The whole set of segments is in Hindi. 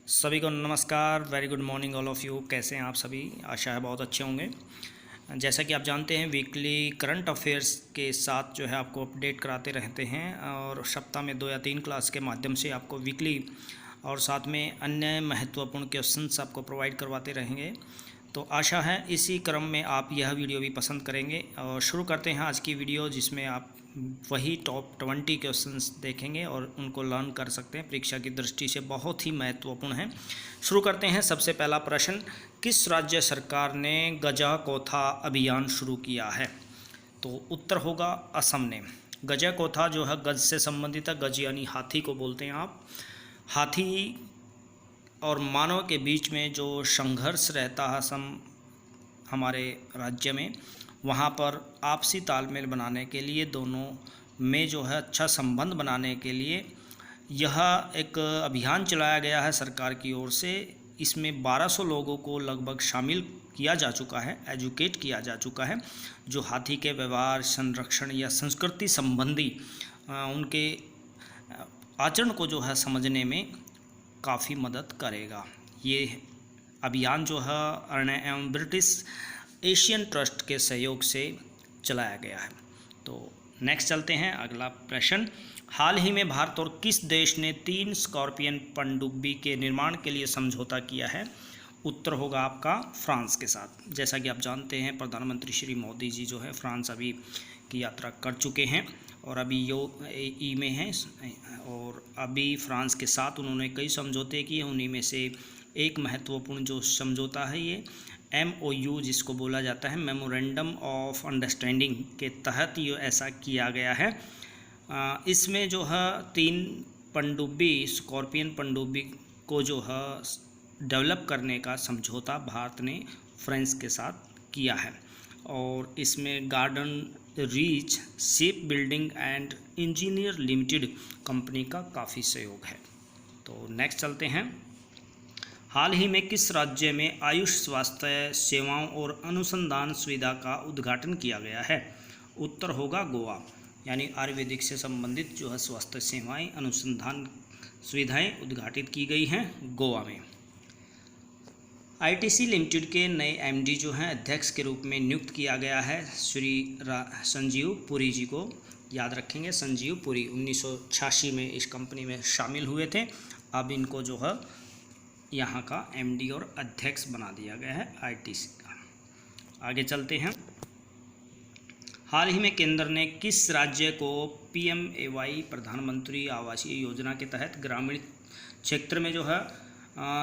सभी को नमस्कार। Very good morning all of you. कैसे हैं आप सभी? आशा है बहुत अच्छे होंगे। जैसा कि आप जानते हैं, वीकली करंट अफेयर्स के साथ जो है आपको अपडेट कराते रहते हैं और सप्ताह में 2 या 3 क्लास के माध्यम से आपको वीकली और साथ में अन्य महत्वपूर्ण क्वेश्चंस आपको प्रोवाइड करवाते रहेंगे। तो आशा है इसी क्रम में आप यह वीडियो भी पसंद करेंगे। और शुरू करते हैं आज की वीडियो, जिसमें आप वही टॉप 20 क्वेश्चंस देखेंगे और उनको लर्न कर सकते हैं। परीक्षा की दृष्टि से बहुत ही महत्वपूर्ण है। शुरू करते हैं। सबसे पहला प्रश्न, किस राज्य सरकार ने गजाकोथा अभियान शुरू किया है? तो उत्तर होगा असम ने। गजाकोथा जो है गज से संबंधित है। गज यानी हाथी को बोलते हैं आप। हाथी और मानव के बीच में जो संघर्ष रहता है हमारे राज्य में, वहाँ पर आपसी तालमेल बनाने के लिए, दोनों में जो है अच्छा संबंध बनाने के लिए यह एक अभियान चलाया गया है सरकार की ओर से। इसमें 1200 लोगों को लगभग शामिल किया जा चुका है, एजुकेट किया जा चुका है, जो हाथी के व्यवहार, संरक्षण या संस्कृति संबंधी उनके आचरण को जो है समझने में काफ़ी मदद करेगा। ये अभियान जो है अरण्य एवं ब्रिटिश एशियन ट्रस्ट के सहयोग से चलाया गया है। तो नेक्स्ट चलते हैं। अगला प्रश्न, हाल ही में भारत और किस देश ने 3 स्कॉर्पियन पनडुब्बी के निर्माण के लिए समझौता किया है? उत्तर होगा आपका फ्रांस के साथ। जैसा कि आप जानते हैं, प्रधानमंत्री श्री मोदी जी जो है फ्रांस अभी की यात्रा कर चुके हैं और अभी UAE में हैं और अभी फ्रांस के साथ उन्होंने कई समझौते किए। उन्हीं में से एक महत्वपूर्ण जो समझौता है, ये MOU जिसको बोला जाता है, मेमोरेंडम ऑफ अंडरस्टैंडिंग के तहत ये ऐसा किया गया है। इसमें जो है 3 पनडुब्बी, स्कॉर्पियन पनडुब्बी को जो है डेवलप करने का समझौता भारत ने फ्रांस के साथ किया है और इसमें garden reach ship building and engineer limited company का काफ़ी सहयोग है। तो नेक्स्ट चलते हैं। हाल ही में किस राज्य में आयुष स्वास्थ्य सेवाओं और अनुसंधान सुविधा का उद्घाटन किया गया है? उत्तर होगा गोवा। यानी आयुर्वेदिक से संबंधित जो है स्वास्थ्य सेवाएं, अनुसंधान सुविधाएं उद्घाटित की गई हैं गोवा में। ITC लिमिटेड के नए MD जो हैं अध्यक्ष के रूप में नियुक्त किया गया है श्री संजीव पुरी जी को। याद रखेंगे, संजीव पुरी 1986 में इस कंपनी में शामिल हुए थे। अब इनको जो है यहाँ का MD और अध्यक्ष बना दिया गया है ITC का। आगे चलते हैं। हाल ही में केंद्र ने किस राज्य को PMAY प्रधानमंत्री आवासीय योजना के तहत ग्रामीण क्षेत्र में जो है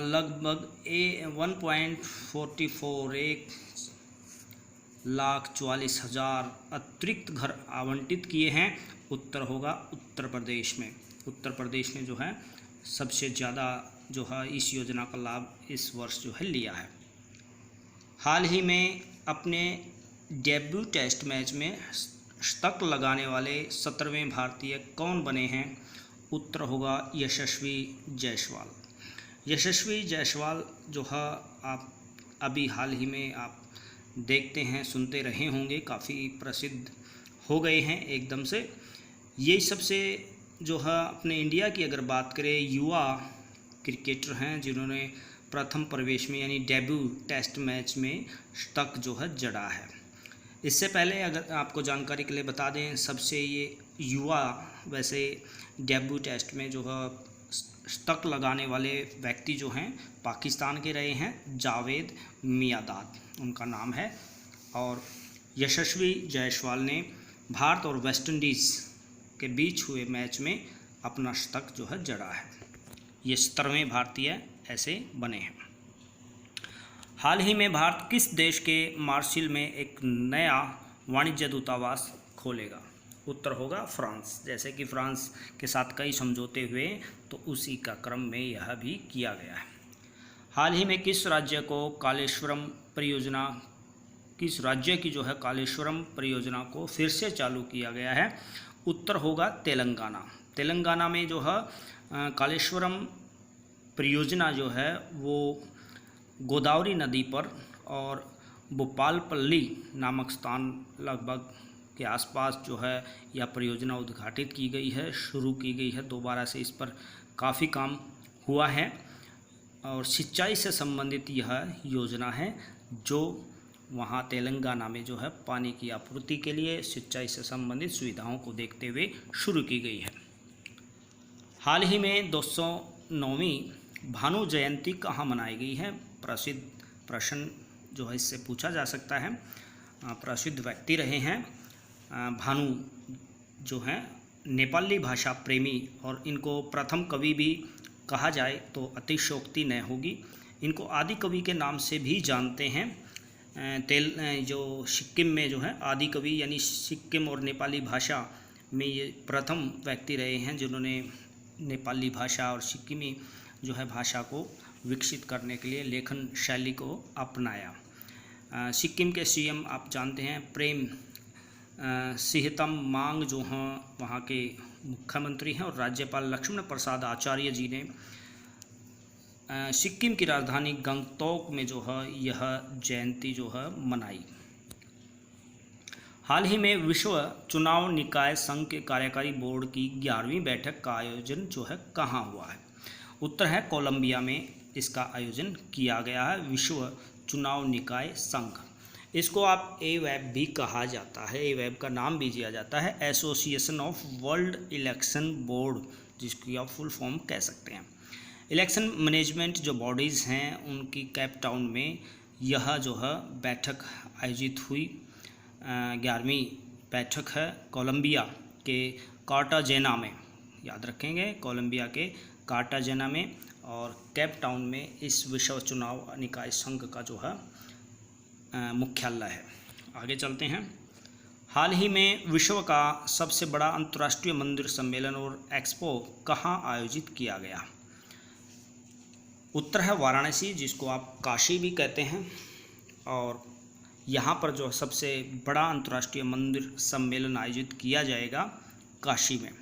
लगभग 1.44 अतिरिक्त घर आवंटित किए हैं? उत्तर होगा उत्तर प्रदेश में। उत्तर प्रदेश ने जो है सबसे ज़्यादा जो है इस योजना का लाभ इस वर्ष जो है लिया है। हाल ही में अपने डेब्यू टेस्ट मैच में शतक लगाने वाले 17वें भारतीय कौन बने हैं? उत्तर होगा यशस्वी जायसवाल। यशस्वी जायसवाल जो है आप अभी हाल ही में आप देखते हैं, सुनते रहे होंगे, काफ़ी प्रसिद्ध हो गए हैं एकदम से। ये सबसे जो है अपने इंडिया की अगर बात करें, युवा क्रिकेटर हैं जिन्होंने प्रथम प्रवेश में यानी डेब्यू टेस्ट मैच में शतक जो है जड़ा है। इससे पहले अगर आपको जानकारी के लिए बता दें, सबसे ये युवा वैसे डेब्यू टेस्ट में जो है शतक लगाने वाले व्यक्ति जो हैं पाकिस्तान के रहे हैं, जावेद मियांदाद उनका नाम है। और यशस्वी जायसवाल ने भारत और वेस्ट इंडीज़ के बीच हुए मैच में अपना शतक जो है जड़ा है। ये 17वें भारतीय ऐसे बने हैं। हाल ही में भारत किस देश के मार्सिल में एक नया वाणिज्य दूतावास खोलेगा? उत्तर होगा फ्रांस। जैसे कि फ्रांस के साथ कई समझौते हुए, तो उसी का क्रम में यह भी किया गया है। हाल ही में किस राज्य की जो है कालेश्वरम परियोजना को फिर से चालू किया गया है? उत्तर होगा तेलंगाना। तेलंगाना में जो है कालेश्वरम परियोजना जो है वो गोदावरी नदी पर और भोपालपल्ली नामक स्थान लगभग के आसपास जो है यह परियोजना उद्घाटित की गई है, शुरू की गई है। दोबारा से इस पर काफ़ी काम हुआ है। और सिंचाई से संबंधित यह योजना है जो वहाँ तेलंगाना में जो है पानी की आपूर्ति के लिए सिंचाई से संबंधित सुविधाओं को देखते हुए शुरू की गई है। हाल ही में 209वीं भानु जयंती कहाँ मनाई गई है? प्रसिद्ध प्रश्न जो है इससे पूछा जा सकता है। प्रसिद्ध व्यक्ति रहे हैं भानु, जो हैं नेपाली भाषा प्रेमी, और इनको प्रथम कवि भी कहा जाए तो अतिशयोक्ति न होगी। इनको आदि कवि के नाम से भी जानते हैं। जो सिक्किम में जो है आदि कवि, यानी सिक्किम और नेपाली भाषा में ये प्रथम व्यक्ति रहे हैं जिन्होंने नेपाली भाषा और सिक्किमी जो है भाषा को विकसित करने के लिए लेखन शैली को अपनाया। सिक्किम के सीएम आप जानते हैं प्रेम सिंहतम मांग जो हैं वहाँ के मुख्यमंत्री हैं, और राज्यपाल लक्ष्मण प्रसाद आचार्य जी ने सिक्किम की राजधानी गंगटोक में जो है यह जयंती जो है मनाई। हाल ही में विश्व चुनाव निकाय संघ के कार्यकारी बोर्ड की 11वीं बैठक का आयोजन जो है कहाँ हुआ है? उत्तर है कोलंबिया में इसका आयोजन किया गया है। विश्व चुनाव निकाय संघ, इसको आप एवेब भी कहा जाता है, एवेब का नाम भी दिया जाता है, association of world election board, जिसकी आप फुल फॉर्म कह सकते हैं। इलेक्शन मैनेजमेंट जो बॉडीज़ हैं उनकी केप टाउन में यह जो है बैठक आयोजित हुई। 11वीं बैठक है कोलंबिया के कार्टाजेना में, याद रखेंगे कोलंबिया के कार्टाजेना में, और केप टाउन में इस विश्व चुनाव निकाय संघ का जो है मुख्यालय है। आगे चलते हैं। हाल ही में विश्व का सबसे बड़ा अंतर्राष्ट्रीय मंदिर सम्मेलन और एक्सपो कहाँ आयोजित किया गया? उत्तर है वाराणसी, जिसको आप काशी भी कहते हैं, और यहाँ पर जो सबसे बड़ा अंतर्राष्ट्रीय मंदिर सम्मेलन आयोजित किया जाएगा काशी में।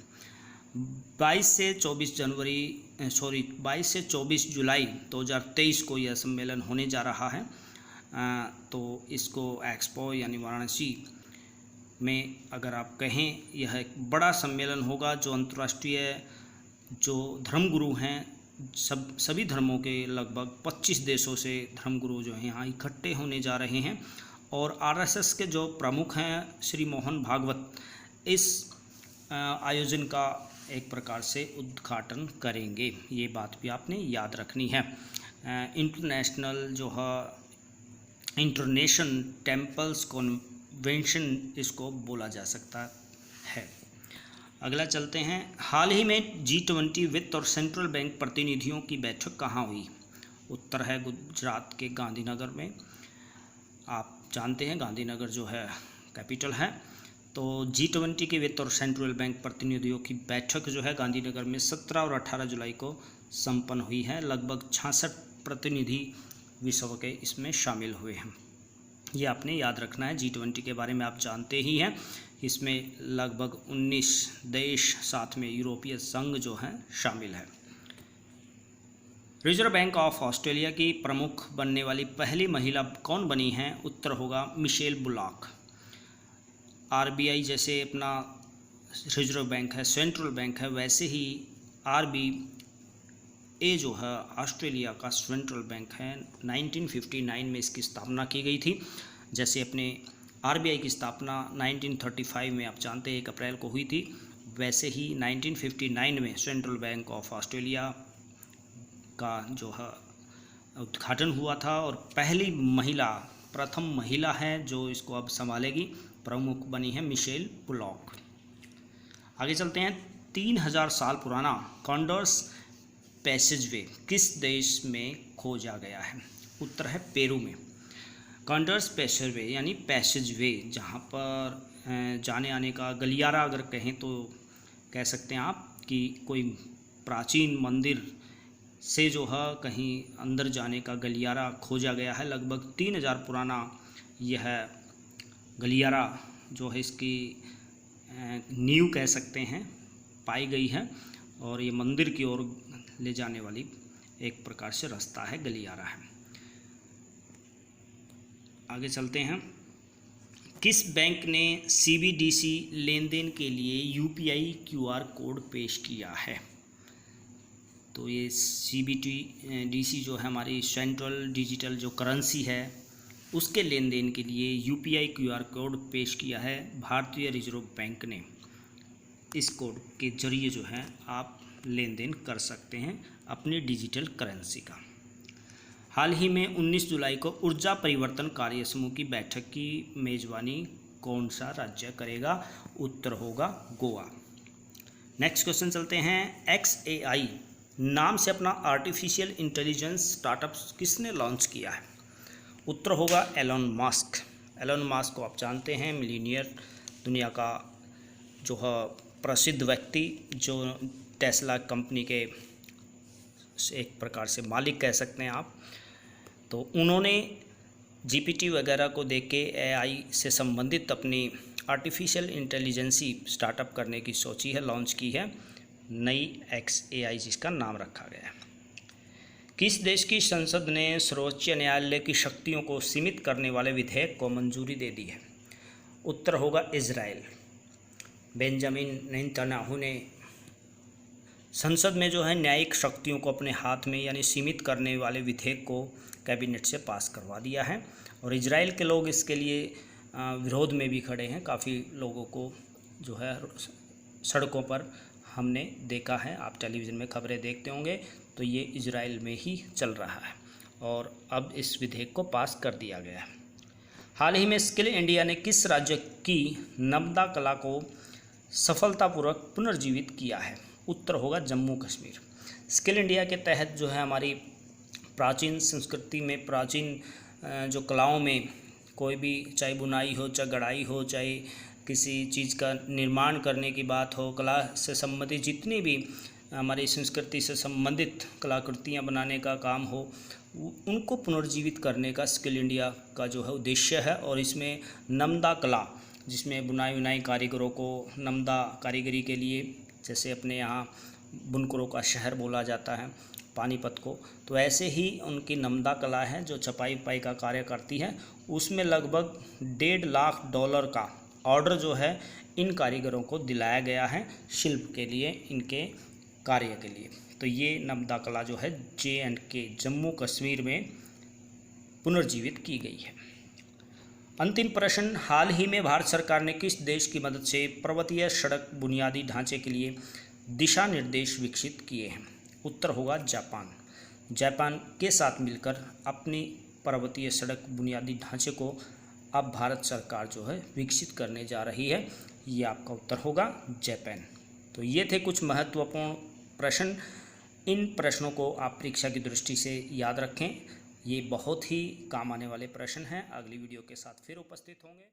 22 से 24 जुलाई 2023 को यह सम्मेलन होने जा रहा है। तो इसको एक्सपो यानी वाराणसी में अगर आप कहें यह एक बड़ा सम्मेलन होगा जो अंतर्राष्ट्रीय जो धर्मगुरु हैं सभी धर्मों के लगभग 25 देशों से धर्मगुरु जो हैं यहाँ इकट्ठे होने जा रहे हैं, और आरएसएस के जो प्रमुख हैं श्री मोहन भागवत इस आयोजन का एक प्रकार से उद्घाटन करेंगे। ये बात भी आपने याद रखनी है। इंटरनेशनल जो है इंटरनेशनल टेम्पल्स कन्वेंशन इसको बोला जा सकता है। अगला चलते हैं। हाल ही में G20 वित्त और सेंट्रल बैंक प्रतिनिधियों की बैठक कहाँ हुई? उत्तर है गुजरात के गांधीनगर में। आप जानते हैं गांधीनगर जो है कैपिटल है। तो G20 के वित्त और सेंट्रल बैंक प्रतिनिधियों की बैठक जो है गांधीनगर में 17 और 18 जुलाई को संपन्न हुई है। लगभग 66 प्रतिनिधि विश्व के इसमें शामिल हुए हैं। ये आपने याद रखना है। G20 के बारे में आप जानते ही हैं। इसमें लगभग 19 देश, साथ में यूरोपीय संघ जो है शामिल है। रिजर्व बैंक ऑफ ऑस्ट्रेलिया की प्रमुख बनने वाली पहली महिला कौन बनी हैं? उत्तर होगा मिशेल बुलॉक। RBI जैसे अपना रिजर्व बैंक है, सेंट्रल बैंक है, वैसे ही RBA जो है ऑस्ट्रेलिया का सेंट्रल बैंक है। 1959 में इसकी स्थापना की गई थी। जैसे अपने RBI की स्थापना 1935 में आप जानते हैं 1 अप्रैल को हुई थी, वैसे ही 1959 में सेंट्रल बैंक ऑफ ऑस्ट्रेलिया का जो है उद्घाटन हुआ था, और पहली महिला, प्रथम महिला है जो इसको अब संभालेगी, प्रमुख बनी है मिशेल बुलॉक। आगे चलते हैं। 3000 साल पुराना कॉन्डर्स पैसेजवे किस देश में खोजा गया है? उत्तर है पेरू में। कॉन्डर्स पैसेजवे यानी पैसेजवे, जहाँ पर जाने आने का गलियारा अगर कहें तो कह सकते हैं आप कि कोई प्राचीन मंदिर से जो है कहीं अंदर जाने का गलियारा खोजा गया है। लगभग 3000 पुराना यह गलियारा जो है इसकी नींव कह सकते हैं पाई गई है, और ये मंदिर की ओर ले जाने वाली एक प्रकार से रास्ता है, गलियारा है। आगे चलते हैं। किस बैंक ने CBDC लेन देन के लिए UPI QR कोड पेश किया है? तो ये CBDC जो है हमारी सेंट्रल डिजिटल जो करेंसी है उसके लेन देन के लिए UPI QR कोड पेश किया है भारतीय रिजर्व बैंक ने। इस कोड के जरिए जो है आप लेन देन कर सकते हैं अपनी डिजिटल करेंसी का। हाल ही में 19 जुलाई को ऊर्जा परिवर्तन कार्य समूह की बैठक की मेजबानी कौन सा राज्य करेगा? उत्तर होगा गोवा। नेक्स्ट क्वेश्चन चलते हैं। XAI नाम से अपना आर्टिफिशियल इंटेलिजेंस स्टार्टअप किसने लॉन्च किया है? उत्तर होगा एलन मस्क। एलन मस्क को आप जानते हैं, मिलीनियर, दुनिया का जो है प्रसिद्ध व्यक्ति, जो टेस्ला कंपनी के एक प्रकार से मालिक कह सकते हैं आप। तो उन्होंने GPT वगैरह को देख के AI से संबंधित अपनी आर्टिफिशियल इंटेलिजेंसी स्टार्टअप करने की सोची है, लॉन्च की है, नई XAI जिसका नाम रखा गया है। किस देश की संसद ने सर्वोच्च न्यायालय की शक्तियों को सीमित करने वाले विधेयक को मंजूरी दे दी है? उत्तर होगा इजराइल। बेंजामिन नेतन्याहू ने संसद में जो है न्यायिक शक्तियों को अपने हाथ में यानी सीमित करने वाले विधेयक को कैबिनेट से पास करवा दिया है और इजराइल के लोग इसके लिए विरोध में भी खड़े हैं। काफ़ी लोगों को जो है सड़कों पर हमने देखा है, आप टेलीविज़न में खबरें देखते होंगे, तो ये इजराइल में ही चल रहा है और अब इस विधेयक को पास कर दिया गया है। हाल ही में स्किल इंडिया ने किस राज्य की नर्मदा कला को सफलतापूर्वक पुनर्जीवित किया है? उत्तर होगा जम्मू कश्मीर। स्किल इंडिया के तहत जो है हमारी प्राचीन संस्कृति में, प्राचीन जो कलाओं में कोई भी, चाहे बुनाई हो, चाहे गढ़ाई हो, चाहे किसी चीज़ का निर्माण करने की बात हो, कला से संबंधित जितनी भी हमारी संस्कृति से संबंधित कलाकृतियाँ बनाने का काम हो, उनको पुनर्जीवित करने का स्किल इंडिया का जो है उद्देश्य है। और इसमें नर्मदा कला, जिसमें बुनाई कारीगरों को नर्मदा कारीगरी के लिए, जैसे अपने यहाँ बुनकरों का शहर बोला जाता है पानीपत को, तो ऐसे ही उनकी नर्मदा कला है जो छपाई उपाई का कार्य करती है। उसमें लगभग $1.5 लाख का ऑर्डर जो है इन कारीगरों को दिलाया गया है शिल्प के लिए, इनके कार्य के लिए। तो ये नर्मदा कला जो है JNK जम्मू कश्मीर में पुनर्जीवित की गई है। अंतिम प्रश्न, हाल ही में भारत सरकार ने किस देश की मदद से पर्वतीय सड़क बुनियादी ढांचे के लिए दिशा निर्देश विकसित किए हैं? उत्तर होगा जापान। जापान के साथ मिलकर अपनी पर्वतीय सड़क बुनियादी ढांचे को अब भारत सरकार जो है विकसित करने जा रही है। ये आपका उत्तर होगा जापान। तो ये थे कुछ महत्वपूर्ण प्रश्न। इन प्रश्नों को आप परीक्षा की दृष्टि से याद रखें, ये बहुत ही काम आने वाले प्रश्न हैं। अगली वीडियो के साथ फिर उपस्थित होंगे।